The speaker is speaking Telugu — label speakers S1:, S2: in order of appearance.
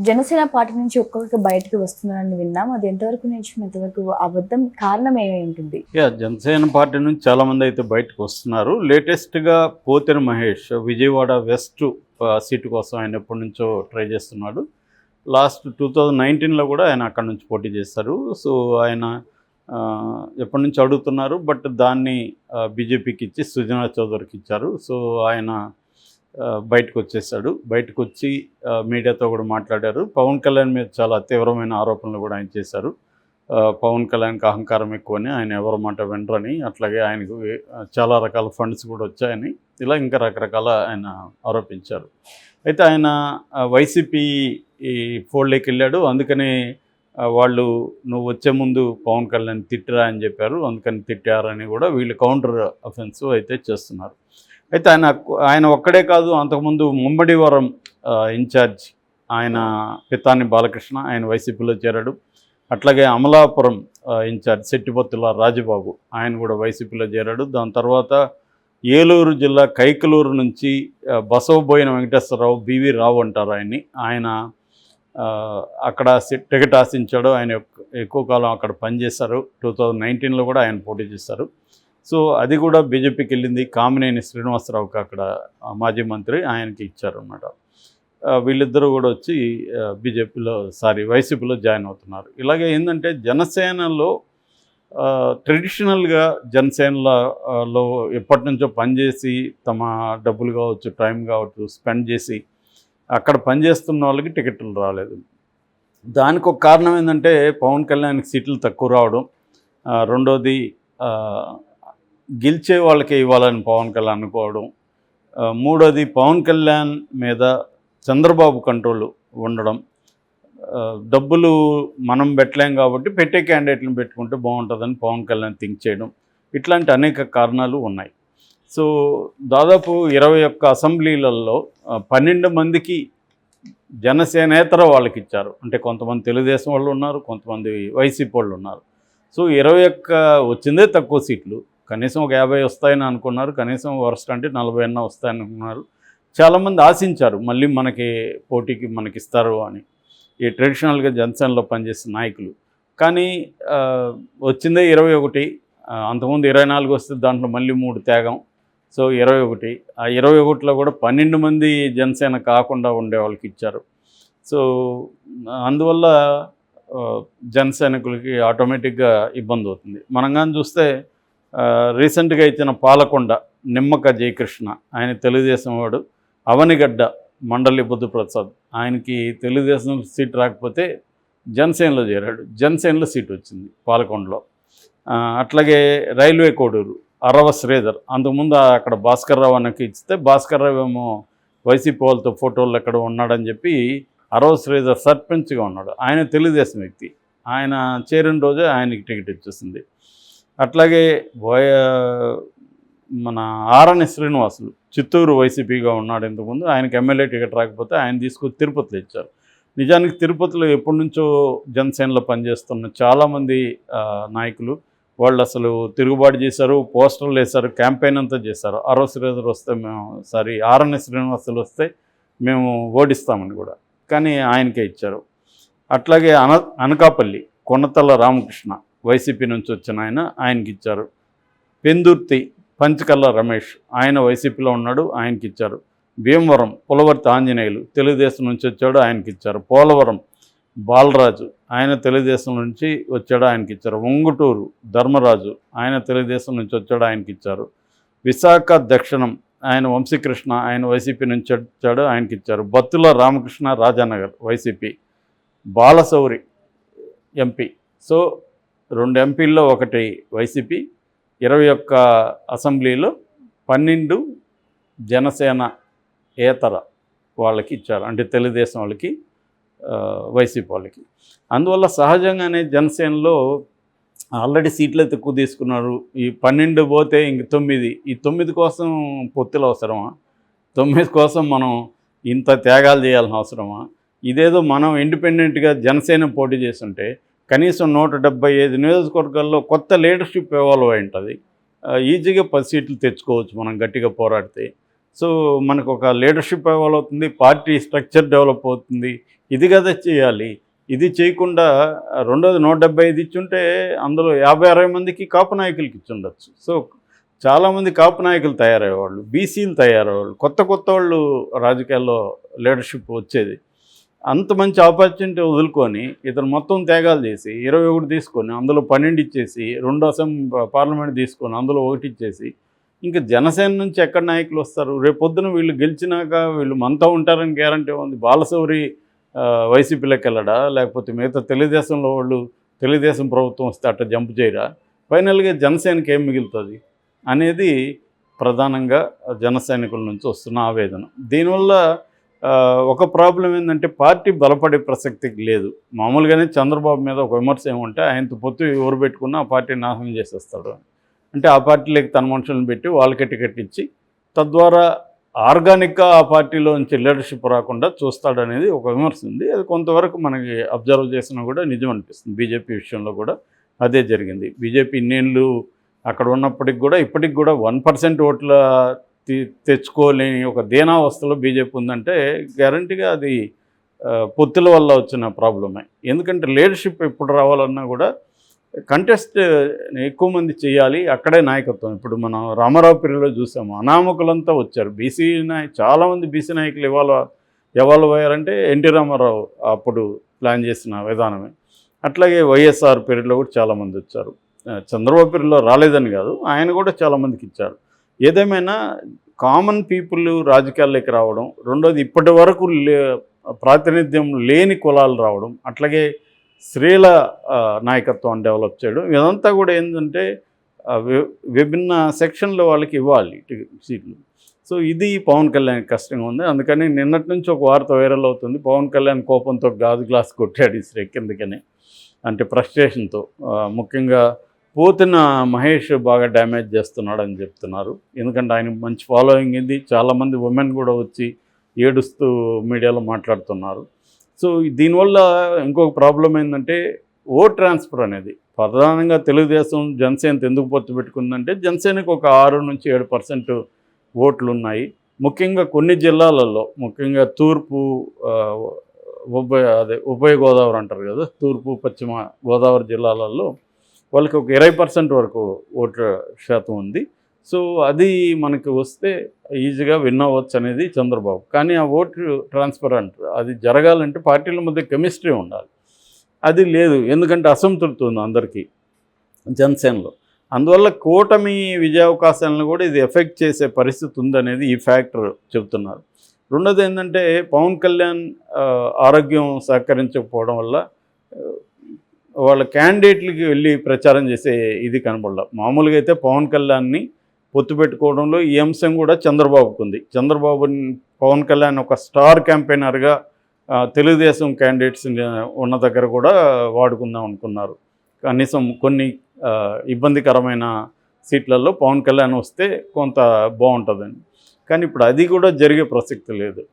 S1: జనసేన పార్టీ నుంచి ఒక్కొక్కరికి బయటకి వస్తున్నారని విన్నాం. అది ఎంతవరకు నిజం, ఎంతవరకు అబద్ధం? కారణం ఏమై ఉంటుంది?
S2: జనసేన పార్టీ నుంచి చాలామంది అయితే బయటకు వస్తున్నారు. లేటెస్ట్గా పోతెన మహేష్ విజయవాడ వెస్ట్ సీటు కోసం ఆయన ఎప్పటి నుంచో ట్రై చేస్తున్నాడు. లాస్ట్ 2019లో కూడా ఆయన అక్కడ నుంచి పోటీ చేస్తారు. సో ఆయన ఎప్పటి నుంచి అడుగుతున్నారు, బట్ దాన్ని బీజేపీకి ఇచ్చి సుజనా చౌదరికి ఇచ్చారు. సో ఆయన బయటకు వచ్చేసాడు. బయటకు వచ్చి మీడియాతో కూడా మాట్లాడారు. పవన్ కళ్యాణ్ మీద చాలా తీవ్రమైన ఆరోపణలు కూడా ఆయన చేశారు. పవన్ కళ్యాణ్కి అహంకారం ఎక్కువని, ఆయన ఎవరి మాట వినరని, అట్లాగే ఆయనకు చాలా రకాల ఫండ్స్ కూడా వచ్చాయని, ఇలా ఇంకా రకరకాల ఆయన ఆరోపించారు. అయితే ఆయన వైసీపీ ఫోల్డ్లోకి వెళ్ళాడు. అందుకని వాళ్ళు నువ్వు వచ్చే ముందు పవన్ కళ్యాణ్ తిట్టిరా అని చెప్పారు, అందుకని తిట్టారని కూడా వీళ్ళు కౌంటర్ అఫెన్సివ్ అయితే చేస్తున్నారు. అయితే ఆయన ఒక్కడే కాదు, అంతకుముందు ముమ్మడివరం ఇన్ఛార్జ్ ఆయన పితాని బాలకృష్ణ, ఆయన వైసీపీలో చేరాడు. అట్లాగే అమలాపురం ఇన్ఛార్జ్ సెట్టిపత్తుల రాజబాబు, ఆయన కూడా వైసీపీలో చేరాడు. దాని తర్వాత ఏలూరు జిల్లా కైకలూరు నుంచి బసవబోయిన వెంకటేశ్వరరావు, బివి రావు అంటారు ఆయన్ని, ఆయన అక్కడ టికెట్ ఆశించాడు. ఆయన ఎక్కువ కాలం అక్కడ పనిచేశారు. 2019లో కూడా ఆయన పోటీ చేశారు. సో అది కూడా బీజేపీకి వెళ్ళింది. కామినేని శ్రీనివాసరావుకి అక్కడ మాజీ మంత్రి, ఆయనకి ఇచ్చారన్నమాట. వీళ్ళిద్దరూ కూడా వచ్చి వైసీపీలో జాయిన్ అవుతున్నారు. ఇలాగే ఏంటంటే జనసేనలో ట్రెడిషనల్గా జనసేనలో ఎప్పటి నుంచో పనిచేసి తమ డబ్బులు కావచ్చు, టైం కావచ్చు స్పెండ్ చేసి అక్కడ పనిచేస్తున్న వాళ్ళకి టికెట్లు రాలేదు. దానికి ఒక కారణం ఏంటంటే పవన్ కళ్యాణ్కి సీట్లు తక్కువ రావడం, రెండోది గెలిచే వాళ్ళకే ఇవ్వాలని పవన్ కళ్యాణ్ అనుకోవడం, మూడోది పవన్ కళ్యాణ్ మీద చంద్రబాబు కంట్రోల్ ఉండడం, డబ్బులు మనం పెట్టలేం కాబట్టి పెట్టే క్యాండిడేట్లను పెట్టుకుంటే బాగుంటుందని పవన్ కళ్యాణ్ థింక్ చేయడం, ఇట్లాంటి అనేక కారణాలు ఉన్నాయి. సో దాదాపు 21 అసెంబ్లీలలో 12 మందికి జనసేనేతర వాళ్ళకి ఇచ్చారు. అంటే కొంతమంది తెలుగుదేశం వాళ్ళు ఉన్నారు, కొంతమంది వైసీపీ వాళ్ళు ఉన్నారు. సో 21 వచ్చిందే తక్కువ సీట్లు, కనీసం ఒక 50 వస్తాయని అనుకున్నారు, కనీసం వరస్ట్ అంటే 40 అన్నా వస్తాయని అనుకున్నారు. చాలామంది ఆశించారు మళ్ళీ పోటీకి మనకి ఇస్తారు అని, ఈ ట్రెడిషనల్గా జనసేనలో పనిచేసే నాయకులు. కానీ వచ్చిందే 21, అంతకుముందు 24 వస్తే దాంట్లో మళ్ళీ 3 త్యాగం. సో 21, ఆ 21లో కూడా 12 మంది జనసేన కాకుండా ఉండే వాళ్ళకి ఇచ్చారు. సో అందువల్ల జనసైనికులకి ఆటోమేటిక్గా ఇబ్బంది అవుతుంది. మనం కానీ చూస్తే రీసెంట్గా ఇచ్చిన పాలకొండ నిమ్మక జయకృష్ణ, ఆయన తెలుగుదేశం వాడు, అవనిగడ్డ మండలి బుద్ధప్రసాద్, ఆయనకి తెలుగుదేశం సీట్ రాకపోతే జనసేనలో చేరాడు, జనసేనలో సీట్ వచ్చింది పాలకొండలో. అట్లాగే రైల్వే కోడూరు అరవ శ్రీధర్, అంతకుముందు అక్కడ భాస్కర్ రావు అన్నకి ఇస్తే భాస్కర్ రావు ఏమో వైసీపీ వాళ్ళతో ఫోటోలు ఎక్కడ ఉన్నాడని చెప్పి అరవ శ్రీధర్ సర్పంచ్గా ఉన్నాడు, ఆయన తెలుగుదేశం వ్యక్తి, ఆయన చేరిన రోజే ఆయనకి టికెట్ ఇచ్చేసింది. అట్లాగే మన ఆరణి శ్రీనివాసులు చిత్తూరు వైసీపీగా ఉన్నాడు ఇంతకుముందు, ఆయనకి ఎమ్మెల్యే టికెట్ రాకపోతే ఆయన తీసుకొచ్చి తిరుపతిలో ఇచ్చారు. నిజానికి తిరుపతిలో ఎప్పటి నుంచో జనసేనలో పనిచేస్తున్న చాలామంది నాయకులు వాళ్ళు అసలు తిరుగుబాటు చేశారు, పోస్టర్లు వేశారు, క్యాంపెయిన్ అంతా చేశారు. అరవ శ్రీధర్ వస్తే ఆరణి శ్రీనివాసులు వస్తే మేము ఓడిస్తామని కూడా, కానీ ఆయనకే ఇచ్చారు. అట్లాగే అనకాపల్లి కొనతల రామకృష్ణ వైసీపీ నుంచి వచ్చిన ఆయనకి ఇచ్చారు. పెందుర్తి పంచకల్ల రమేష్, ఆయన వైసీపీలో ఉన్నాడు, ఆయనకి ఇచ్చారు. భీమవరం పులవర్తి ఆంజనేయులు తెలుగుదేశం నుంచి వచ్చాడు, ఆయనకి ఇచ్చారు. పోలవరం బాలరాజు, ఆయన తెలుగుదేశం నుంచి వచ్చాడు, ఆయనకి ఇచ్చారు. ఉంగుటూరు ధర్మరాజు, ఆయన తెలుగుదేశం నుంచి వచ్చాడు, ఆయనకి ఇచ్చారు. విశాఖ దక్షిణం ఆయన వంశీకృష్ణ, ఆయన వైసీపీ నుంచి వచ్చాడు, ఆయనకి ఇచ్చారు. బత్తుల రామకృష్ణ రాజానగర్ వైసీపీ. బాలశౌరి ఎంపీ. సో 2 ఎంపీల్లో 1 వైసీపీ, 21 అసెంబ్లీలో 12 జనసేన ఏతర వాళ్ళకి ఇచ్చారు, అంటే తెలుగుదేశం వాళ్ళకి, వైసీపీ వాళ్ళకి. అందువల్ల సహజంగానే జనసేనలో ఆల్రెడీ సీట్లు అయితే ఎక్కువ తీసుకున్నారు. ఈ 12 పోతే ఇంక 9, ఈ 9 కోసం పొత్తులు అవసరమా? 9 కోసం మనం ఇంత త్యాగాలు చేయాల్సిన అవసరమా? ఇదేదో మనం ఇండిపెండెంట్గా జనసేన పోటీ చేస్తుంటే కనీసం 175 నియోజకవర్గాల్లో కొత్త లీడర్షిప్ ఇవాల్వ్ అయి ఉంటుంది. ఈజీగా 10 సీట్లు తెచ్చుకోవచ్చు మనం గట్టిగా పోరాడితే. సో మనకు ఒక లీడర్షిప్ ఇవాల్వ్ అవుతుంది, పార్టీ స్ట్రక్చర్ డెవలప్ అవుతుంది, ఇది కదా చేయాలి. ఇది చేయకుండా రెండోది 175 ఇచ్చుంటే అందులో 50-60 మందికి కాపు నాయకులకి ఇచ్చుండొచ్చు. సో చాలామంది కాపు నాయకులు తయారయ్యేవాళ్ళు, బీసీలు తయారయ్యేవాళ్ళు, కొత్త కొత్త వాళ్ళు రాజకీయాల్లో లీడర్షిప్ వచ్చేది. అంత మంచి ఆపర్చునిటీ వదులుకొని ఇతను మొత్తం త్యాగాలు చేసి 21 తీసుకొని అందులో 12 ఇచ్చేసి 2 పార్లమెంట్ తీసుకొని అందులో 1 ఇచ్చేసి ఇంకా జనసేన నుంచి ఎక్కడ నాయకులు వస్తారు? రేపొద్దున వీళ్ళు గెలిచినాక వీళ్ళు మనతో ఉంటారని గ్యారంటీ ఉంది. బాలశౌరి వైసీపీలోకి వెళ్ళడా, లేకపోతే మిగతా తెలుగుదేశంలో వాళ్ళు తెలుగుదేశం ప్రభుత్వం వస్తే అట్ట జంప్ చేయరా? ఫైనల్గా జనసేనకి ఏం మిగులుతుంది అనేది ప్రధానంగా జన సైనికుల నుంచి వస్తున్న ఆవేదన. దీనివల్ల ఒక ప్రాబ్లం ఏంటంటే పార్టీ బలపడే ప్రసక్తికి లేదు. మామూలుగానే చంద్రబాబు మీద ఒక విమర్శ ఏమంటే ఆయనతో పొత్తు ఎవరు పెట్టుకున్నా ఆ పార్టీ నాశనం చేసేస్తాడు. అంటే ఆ పార్టీలోకి తన మనుషులను పెట్టి వాళ్ళకి టికెట్ ఇచ్చి తద్వారా ఆర్గానిక్గా ఆ పార్టీలో నుంచి లీడర్షిప్ రాకుండా చూస్తాడనేది ఒక విమర్శ ఉంది. అది కొంతవరకు మనకి అబ్జర్వ్ చేసినా కూడా నిజం అనిపిస్తుంది. బీజేపీ విషయంలో కూడా అదే జరిగింది. బీజేపీ ఇన్నేళ్ళు అక్కడ ఉన్నప్పటికి కూడా ఇప్పటికి కూడా 1% ఓట్ల తెచ్చుకోలేని ఒక దీనావస్థలో బీజేపీ ఉందంటే గ్యారంటీగా అది పొత్తుల వల్ల వచ్చిన ప్రాబ్లమే. ఎందుకంటే లీడర్షిప్ ఎప్పుడు రావాలన్నా కూడా కంటెస్ట్ ఎక్కువ మంది చేయాలి, అక్కడే నాయకత్వం. ఇప్పుడు మనం రామారావు పీరియడ్లో చూసాము, అనామకులంతా వచ్చారు. చాలామంది బీసీ నాయకులు ఎవాల్వ్ అయ్యారంటే ఎన్టీ రామారావు అప్పుడు ప్లాన్ చేసిన విధానమే. అట్లాగే వైఎస్ఆర్ పీరియడ్లో కూడా చాలామంది వచ్చారు. చంద్రబాబు పీరియడ్లో రాలేదని కాదు, ఆయన కూడా చాలామందికి ఇచ్చారు. ఏదేమైనా కామన్ పీపుల్ రాజకీయాల్లోకి రావడం, రెండోది ఇప్పటి వరకు ప్రాతినిధ్యం లేని కులాలు రావడం, అట్లాగే స్త్రీల నాయకత్వాన్ని డెవలప్ చేయడం, ఇదంతా కూడా ఏంటంటే విభిన్న సెక్షన్లో వాళ్ళకి ఇవ్వాలి సీట్లు. సో ఇది పవన్ కళ్యాణ్ కష్టంగా ఉంది. అందుకని నిన్నటి నుంచి ఒక వార్త వైరల్ అవుతుంది, పవన్ కళ్యాణ్ కోపంతో గాజు గ్లాస్ కొట్టాడు ఇసురే కిందకని, అంటే ఫ్రస్ట్రేషన్తో. ముఖ్యంగా పోతిన మహేష్ బాగా డ్యామేజ్ చేస్తున్నాడని చెప్తున్నారు. ఎందుకంటే ఆయన మంచి ఫాలోయింగ్ ఇది, చాలామంది ఉమెన్ కూడా వచ్చి ఏడుస్తూ మీడియాలో మాట్లాడుతున్నారు. సో దీనివల్ల ఇంకొక ప్రాబ్లం ఏంటంటే ఓట్ ట్రాన్స్ఫర్ అనేది ప్రధానంగా తెలుగుదేశం జనసేన ఎందుకు పొత్తు పెట్టుకుందంటే జనసేనకు ఒక 6-7% ఓట్లు ఉన్నాయి. ముఖ్యంగా కొన్ని జిల్లాలలో, ముఖ్యంగా తూర్పు ఉభయ గోదావరి అంటారు కదా, తూర్పు పశ్చిమ గోదావరి జిల్లాలలో వాళ్ళకి ఒక 20% వరకు ఓట్ల శాతం ఉంది. సో అది మనకి వస్తే ఈజీగా విన్ అవ్వచ్చు అనేది చంద్రబాబు. కానీ ఆ ఓటు ట్రాన్స్ఫర్ అంటారు, అది జరగాలంటే పార్టీల మధ్య కెమిస్ట్రీ ఉండాలి. అది లేదు, ఎందుకంటే అసంతృప్తి ఉంది అందరికీ జనసేనలో. అందువల్ల కూటమి విజయావకాశాలను కూడా ఇది ఎఫెక్ట్ చేసే పరిస్థితి ఉందనేది ఈ ఫ్యాక్టర్ చెబుతున్నారు. రెండోది ఏంటంటే పవన్ కళ్యాణ్ ఆరోగ్యం సహకరించకపోవడం వల్ల వాళ్ళ క్యాండిడేట్లకి వెళ్ళి ప్రచారం చేసే ఇది కనబడాల. మామూలుగా అయితే పవన్ కళ్యాణ్ని పొత్తు పెట్టుకోవడంలో ఈ అంశం కూడా చంద్రబాబుకు ఉంది. పవన్ కళ్యాణ్ ఒక స్టార్ క్యాంపెయినర్గా తెలుగుదేశం క్యాండిడేట్స్ ఉన్న దగ్గర కూడా వాడుకుందాం అనుకున్నారు. కనీసం కొన్ని ఇబ్బందికరమైన సీట్లలో పవన్ కళ్యాణ్ వస్తే కొంత బాగుంటుందని. కానీ ఇప్పుడు అది కూడా జరిగే ప్రసక్తి లేదు.